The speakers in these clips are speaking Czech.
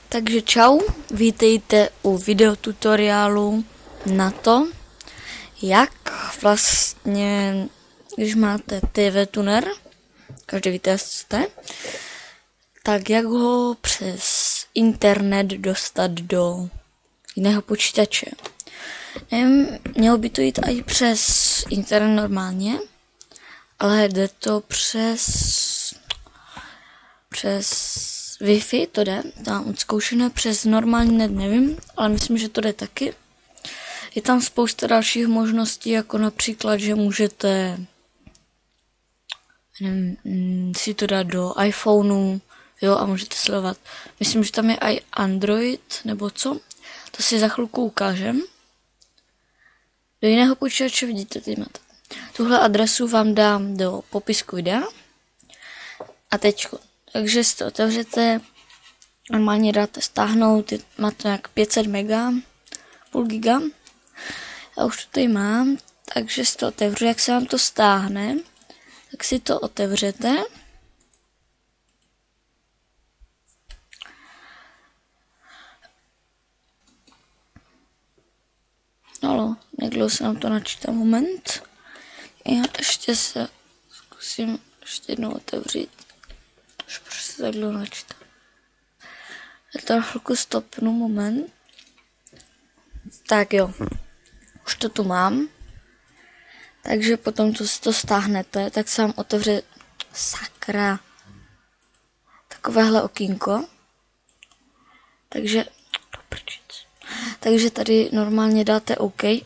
Takže čau, vítejte u videotutoriálu na to, jak vlastně, když máte TV tuner, každý víte, co jste, tak jak ho přes internet dostat do jiného počítače. Nevím, mělo by to jít i přes internet normálně, ale jde to přes Wi-Fi, to jde, tam odzkoušené, přes normální net nevím, ale myslím, že to jde taky. Je tam spousta dalších možností, jako například, že můžete si to dát do iPhoneu, jo, a můžete sledovat. Myslím, že tam je i Android, nebo co? To si za chvilku ukážem. Do jiného počítače vidíte, tady máte. Tuhle adresu vám dám do popisku videa. A teďko. Takže si to otevřete, normálně dáte stáhnout, máte nějak 500 mega, půl giga. Já už to tady mám, takže si to otevřu, jak se vám to stáhne, tak si to otevřete. No, někdo se nám to načítá moment. Já ještě se zkusím ještě jednou otevřít. Už prostě tak dlouho načítá. Já to na chvilku stopnu, moment. Tak jo, už to tu mám. Takže potom, co si to stáhnete, tak se vám otevře sakra takovéhle okýnko. Takže tady normálně dáte OK. Je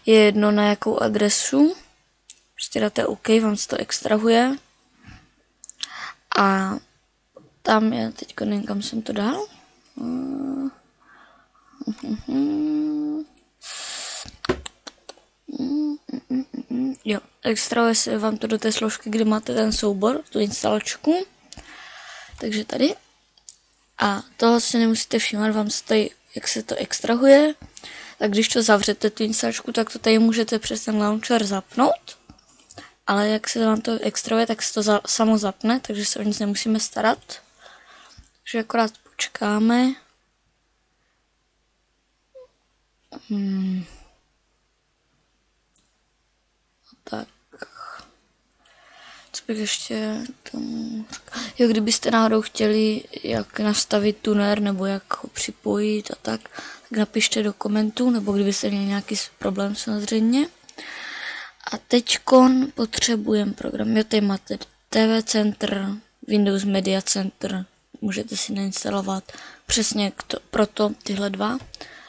jedno na jakou adresu. Prostě dáte OK, vám se to extrahuje. A tam je, teďko nevím, kam jsem to dal. Jo, extrahuje se vám to do té složky, kde máte ten soubor, tu instalačku. Takže tady. A toho si nemusíte všímat, vám se tady, jak se to extrahuje. Tak když to zavřete, tu instalačku, tak to tady můžete přes ten launcher zapnout. Ale jak se vám to extrahuje, tak se to samo zapne, takže se o nic nemusíme starat. Takže akorát počkáme. Tak. Co bych ještě tomu... Jo, kdybyste náhodou chtěli, jak nastavit tuner, nebo jak ho připojit a tak napište do komentů, nebo kdybyste měli nějaký problém samozřejmě. A teďkon potřebujeme program. Jo, tady máte TV Center, Windows Media Center, můžete si nainstalovat přesně proto tyhle dva.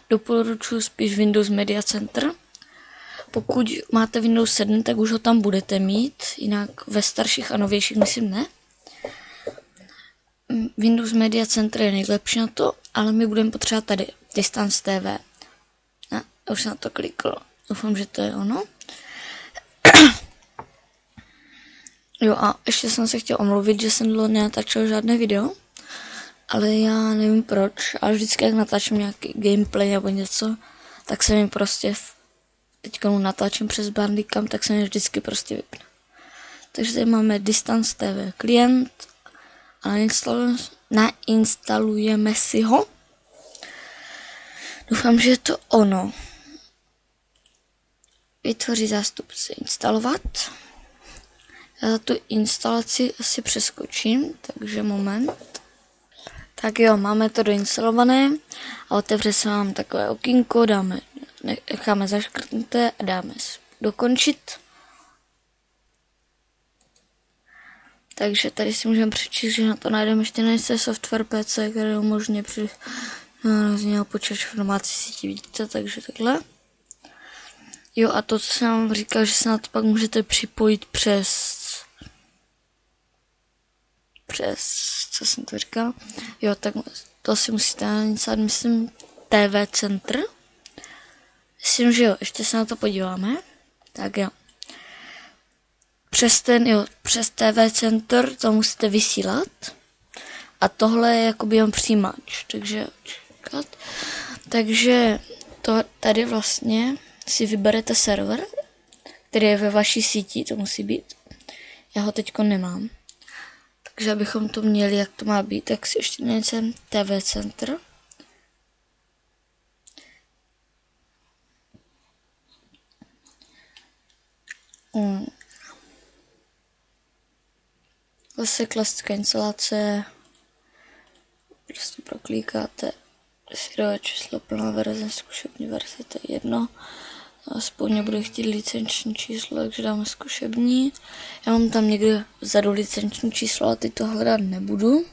Doporučuji spíš Windows Media Center. Pokud máte Windows 7, tak už ho tam budete mít, jinak ve starších a novějších myslím ne. Windows Media Center je nejlepší na to, ale my budeme potřebovat tady Distance TV. Já už na to klikl, doufám, že to je ono. Jo, a ještě jsem se chtěl omluvit, že jsem dlouho nenatáčel žádné video, ale já nevím proč, ale vždycky jak natáčím nějaký gameplay nebo něco, tak se mi prostě teďka natáčím přes Bandicam, tak se mi vždycky prostě vypne. Takže tady máme Distance TV klient a nainstalujeme si ho. Doufám, že je to ono. Vytvoří zástupce instalovat. Já tu instalaci asi přeskočím, takže moment. Tak jo, máme to doinstalované a otevře se nám takové okýnko, necháme zaškrtnuté a dáme dokončit. Takže tady si můžeme přečíst, že na to najdeme ještě nejste software PC, který umožňuje při rozdělení počítače v domácí síti, vidíte, takže takhle. Jo, a to, co jsem vám říkal, že se na to pak můžete připojit přes co jsem to říkal? Jo, tak to si musíte nainstallovat, myslím, TV Center. Myslím, že jo, ještě se na to podíváme. Tak jo. Přes TV Center to musíte vysílat. A tohle je jakoby jen přijímač, takže čekat. Takže to tady vlastně si vyberete server, který je ve vaší síti, to musí být. Já ho teďko nemám. Takže abychom to měli, jak to má být, tak si ještě najděme TV Center. Zase klasická instalace. Prostě proklíkáte svědové číslo, plná verze, zkušební verze, to je jedno. Aspoň mě bude chtít licenční číslo, takže dáme zkušební. Já mám tam někde vzadu licenční číslo, ale teď to hledat nebudu.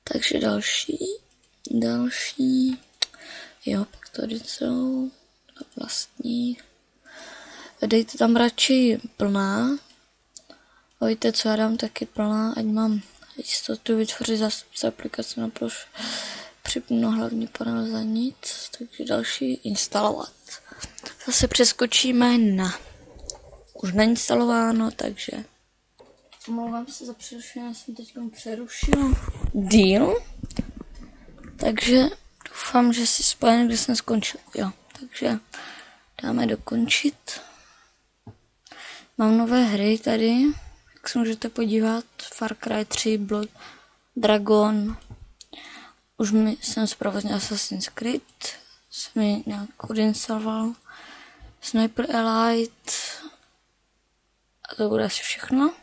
Takže další. Jo, pak tady jsou vlastní. Dejte tam radši plná. A víte, co já dám taky plná, ať mám jistotu vytvořit zástupce aplikace na ploš. Připnu hlavní panel za nic, takže další instalovat. Zase přeskočíme na už nainstalováno, takže omlouvám se za přerušení, já jsem teď přerušil díl, takže doufám, že si spojený, kde jsem skončil. Jo, takže dáme dokončit. Mám nové hry tady, jak se můžete podívat, Far Cry 3, Blood Dragon. Už jsem zprovoznil Assassin's Creed, jsem ji nějak odinstaloval, Sniper Elite a to bude asi všechno.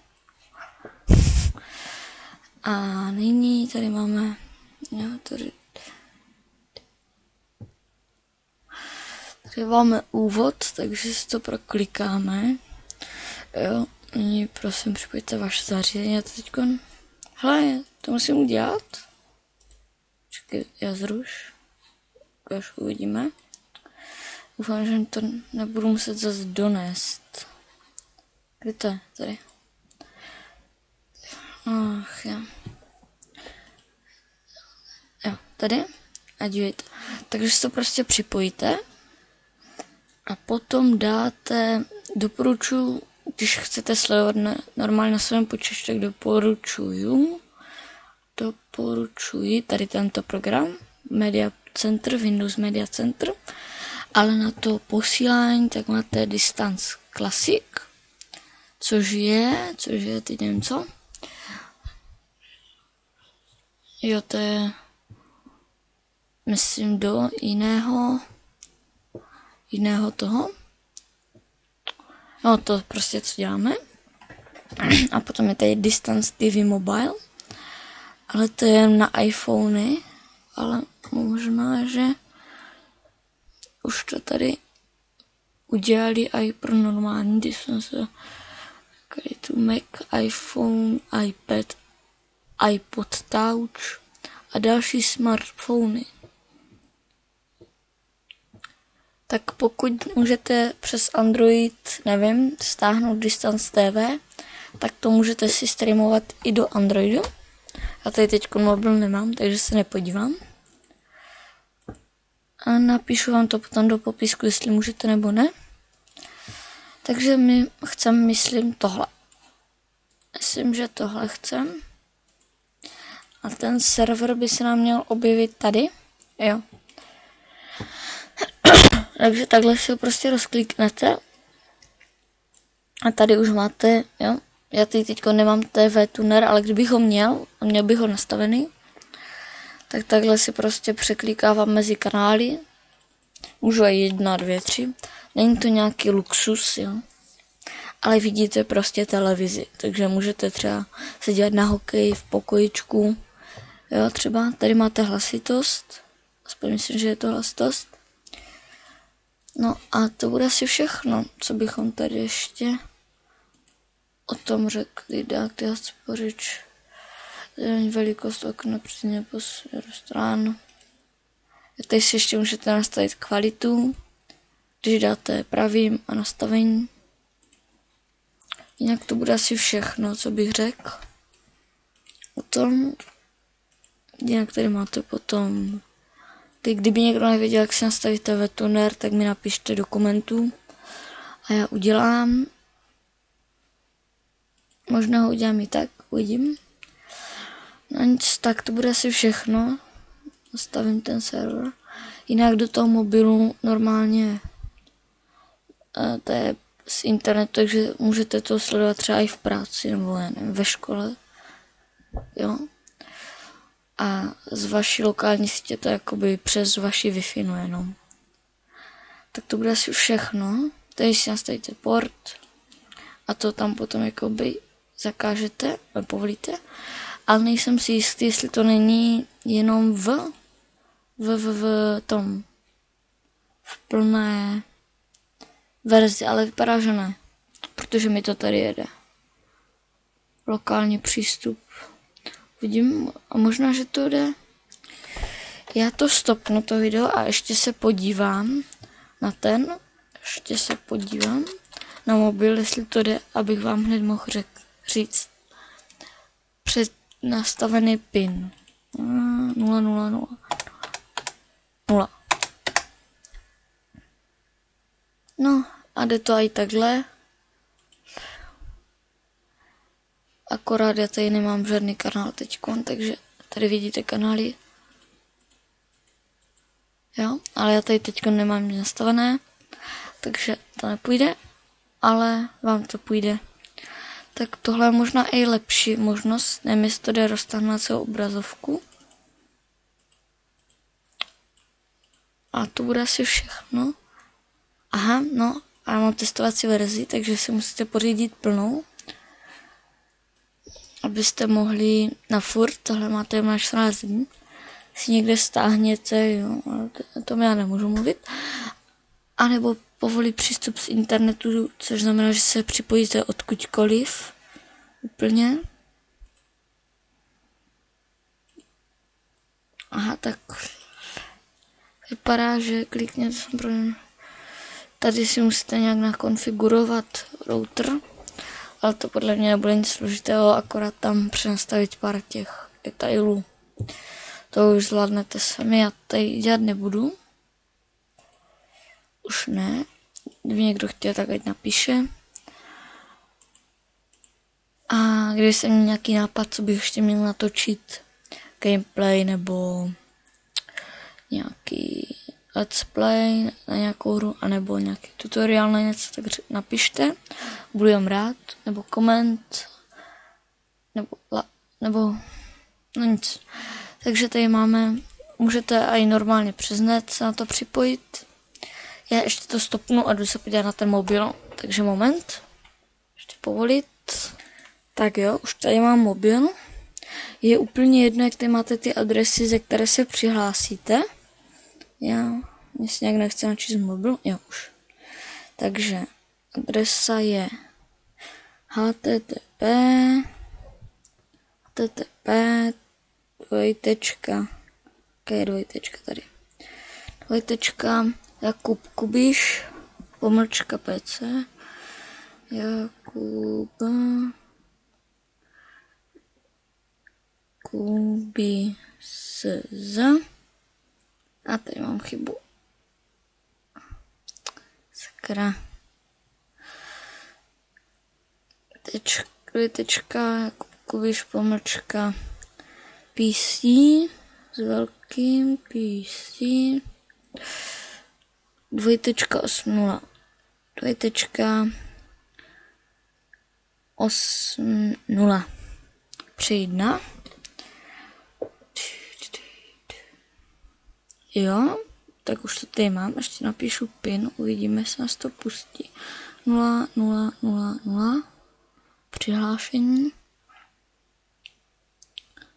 A nyní tady máme, tady máme úvod, takže si to proklikáme. Jo, nyní prosím připojte vaše zařízení a teďko, hele, to musím udělat. Čekaj, já zruš. Až uvidíme. Doufám, že to nebudu muset zase donést. Kde to je? Tady. Ach, jo. Jo, tady. A dívejte. Takže si to prostě připojíte. A potom dáte, doporučuji, když chcete sledovat normálně na svém počítači, tak doporučuji tady tento program, Media Center, Windows Media Center, ale na to posílání tak máte Distance Classic, což je, teď nevím co. Jo, to je, myslím, do jiného toho. No to prostě co děláme. A potom je tady Distance TV Mobile, ale to je na iPhony, ale možná, že už to tady udělali i pro normální Distance, tu Mac, iPhone, iPad, iPod Touch a další smartfony. Tak pokud můžete přes Android, nevím, stáhnout Distance TV, tak to můžete si streamovat i do Androidu. Já tady teď mobil nemám, takže se nepodívám. A napíšu vám to potom do popisku, jestli můžete nebo ne. Takže my chceme, myslím, tohle. Myslím, že tohle chceme. A ten server by se nám měl objevit tady. Jo. Takže takhle si ho prostě rozkliknete. A tady už máte, jo. Já tady teďko nemám TV tuner, ale kdybych ho měl, a měl bych ho nastavený, tak takhle si prostě překlikávám mezi kanály. Můžu aj 1, 2, 3. Není to nějaký luxus, jo. Ale vidíte prostě televizi, takže můžete třeba se dělat na hokej v pokojičku. Jo, třeba tady máte hlasitost. Aspoň myslím, že je to hlasitost. No a to bude asi všechno, co bychom tady ještě o tom řekli. Dát já spořič, velikost okna, přesně po stranu. Tady si ještě můžete nastavit kvalitu, když dáte pravým a nastavení. Jinak to bude asi všechno, co bych řekl o tom. Jinak tady máte potom, kdyby někdo nevěděl, jak si nastavit TV tuner, tak mi napište do komentů a já udělám. Možná ho udělám i tak, uvidím. No nic, tak to bude asi všechno. Nastavím ten server. Jinak do toho mobilu normálně to je z internetu, takže můžete to sledovat třeba i v práci nebo nevím, ve škole. Jo. A z vaší lokální sítě to jakoby přes vaši Wi-Fi no jenom. Tak to bude asi všechno. Tady si nastavíte port a to tam potom jakoby zakážete, povolíte. Ale nejsem si jistý, jestli to není jenom v plné verzi, ale vypadá, že ne, protože mi to tady jede. Lokální přístup. Vidím, a možná, že to jde. Já to stopnu, to video, a ještě se podívám na mobil, jestli to jde, abych vám hned mohl říct. Přednastavený PIN. 0. No a jde to i takhle. Akorát já tady nemám žádný kanál teďkon, takže tady vidíte kanály. Jo, ale já tady teďkon nemám nic nastavené, takže to nepůjde, ale vám to půjde. Tak tohle je možná i lepší možnost, nevím, jestli to jde roztáhnout celou obrazovku. A to bude asi všechno. Aha, no, a já mám testovací verzi, takže si musíte pořídit plnou, abyste mohli na furt, tohle máte na 14 dní, si někde stáhněte, jo, ale to já nemůžu mluvit, anebo povolí přístup z internetu, což znamená, že se připojíte odkudkoliv, úplně. Aha, tak vypadá, že klikněte tady si musíte nějak nakonfigurovat router, ale to podle mě nebude nic složitého, akorát tam přenastavit pár těch detailů. To už zvládnete sami, já tady dělat nebudu. Už ne. Kdyby někdo chtěl, tak ať napíše. A kdyby jsem měl nějaký nápad, co bych ještě měl natočit, gameplay nebo nějaký let's play na nějakou hru, anebo nějaký tutoriál na něco, tak napište. Budu vám rád, nebo koment, nebo no nic. Takže tady máme, můžete i normálně přes net se na to připojit. Já ještě to stopnu a jdu se podívat na ten mobil, takže moment. Ještě povolit. Tak jo, už tady mám mobil. Je úplně jedno, jak tady máte ty adresy, ze které se přihlásíte. Já si nějak nechci načíst mobil, jo už. Takže adresa je http tady. Jakub Kubiš _pc Jakub Kubiš a tady mám chybu. Sakra. Jakub Kubiš _pc s velkým PC 2.80 2.80 přejdna. Jo, tak už to tady mám, ještě napíšu PIN, uvidíme, jestli nás to pustí. 0. Přihlášení.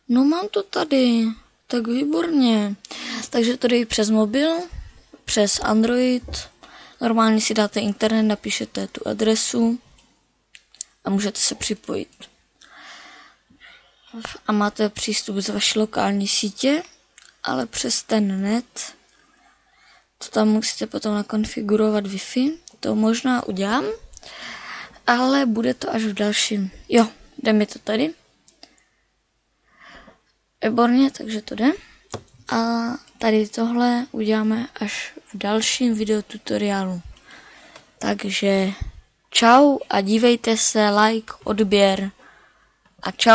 No mám to tady, tak výborně. Takže to jde přes mobil, přes Android. Normálně si dáte internet, napíšete tu adresu a můžete se připojit. A máte přístup z vaší lokální sítě, ale přes ten net. To tam musíte potom nakonfigurovat Wi-Fi. To možná udělám, ale bude to až v dalším. Jo, jde mi to tady. Výborně, takže to jde. A tady tohle uděláme až v dalším videotutoriálu. Takže čau a dívejte se, like, odběr a čau.